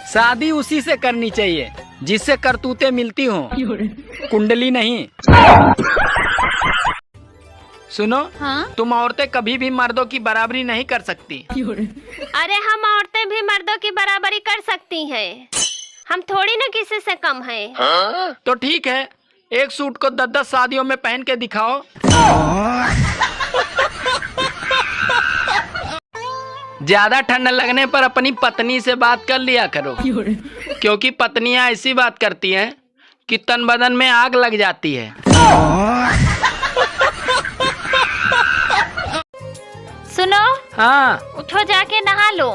शादी उसी से करनी चाहिए जिससे करतूतें मिलती हों, कुंडली नहीं। सुनो, हाँ? तुम औरतें कभी भी मर्दों की बराबरी नहीं कर सकती। अरे हम औरतें भी मर्दों की बराबरी कर सकती हैं। हम थोड़ी ना किसी से कम हैं। तो ठीक है, एक सूट को 10-10 शादियों में पहन के दिखाओ। ज्यादा ठंड लगने पर अपनी पत्नी से बात कर लिया करो, क्योंकि पत्नियां ऐसी बात करती हैं कि तन बदन में आग लग जाती है। सुनो, हाँ? उठो जाके नहा लो।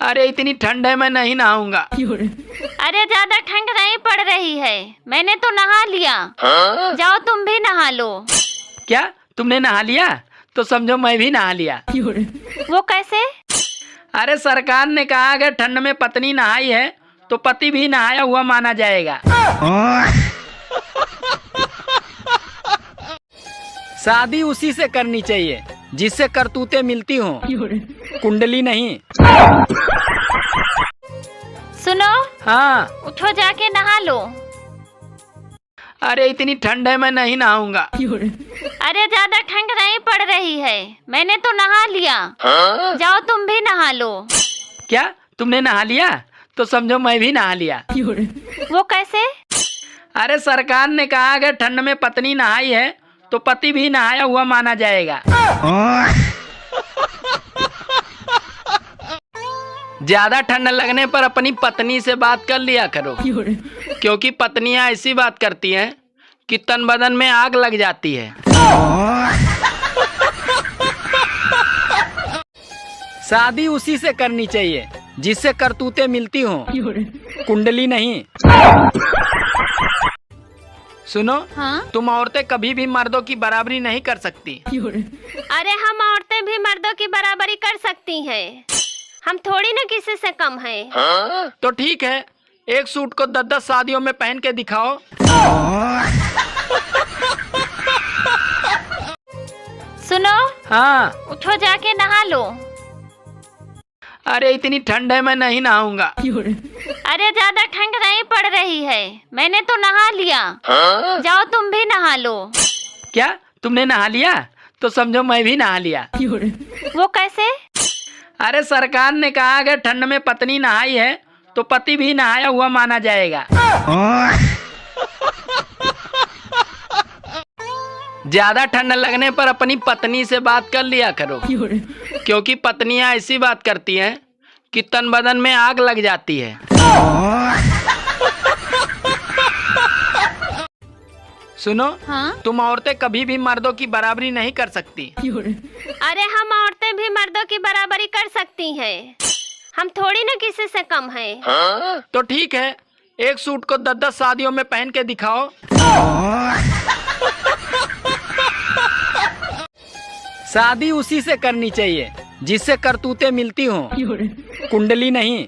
अरे इतनी ठंड है, मैं नहीं नहाऊंगा। अरे ज्यादा ठंड नहीं पड़ रही है, मैंने तो नहा लिया। जाओ तुम भी नहा लो। क्या तुमने नहा लिया? तो समझो मैं भी नहा लिया। वो कैसे? अरे सरकार ने कहा अगर ठंड में पत्नी नहाई है तो पति भी नहाया हुआ माना जाएगा। शादी उसी से करनी चाहिए जिससे करतूतें मिलती हों, कुंडली नहीं। सुनो, हाँ? उठो जाके नहा लो। अरे इतनी ठंड है, मैं नहीं नहाऊंगा। अरे ज्यादा ठंड नहीं पड़ रही है, मैंने तो नहा लिया। जाओ तुम भी नहा लो। क्या तुमने नहा लिया? तो समझो मैं भी नहा लिया। वो कैसे? अरे सरकार ने कहा अगर ठंड में पत्नी नहाई है तो पति भी नहाया हुआ माना जाएगा। ज्यादा ठंड लगने पर अपनी पत्नी से बात कर लिया करो, क्योंकि पत्नियां ऐसी बात करती हैं कि तन बदन में आग लग जाती है। शादी उसी से करनी चाहिए जिससे करतूतें मिलती हों, कुंडली नहीं। सुनो, हाँ? तुम औरतें कभी भी मर्दों की बराबरी नहीं कर सकती। अरे हम औरतें भी मर्दों की बराबरी कर सकती हैं। हम थोड़ी ना किसी से कम हैं। तो ठीक है, एक सूट को 10-10 शादियों में पहन के दिखाओ। सुनो, हाँ? उठो जाके नहा लो। अरे इतनी ठंड है, मैं नहीं नहाऊंगा। अरे ज्यादा ठंड नहीं पड़ रही है, मैंने तो नहा लिया। जाओ तुम भी नहा लो। क्या तुमने नहा लिया? तो समझो मैं भी नहा लिया। वो कैसे? अरे सरकार ने कहा अगर ठंड में पत्नी नहाई है तो पति भी नहाया हुआ माना जाएगा। ज्यादा ठंड लगने पर अपनी पत्नी से बात कर लिया करो, क्योंकि पत्नियां ऐसी बात करती हैं कि तन बदन में आग लग जाती है। सुनो, हाँ? तुम औरतें कभी भी मर्दों की बराबरी नहीं कर सकती। अरे हम औरतें भी मर्दों की बराबरी कर सकती हैं। हम थोड़ी ना किसी से कम हैं। तो ठीक है, एक सूट को 10-10 शादियों में पहन के दिखाओ। शादी उसी से करनी चाहिए जिससे करतूतें मिलती हों, कुंडली नहीं।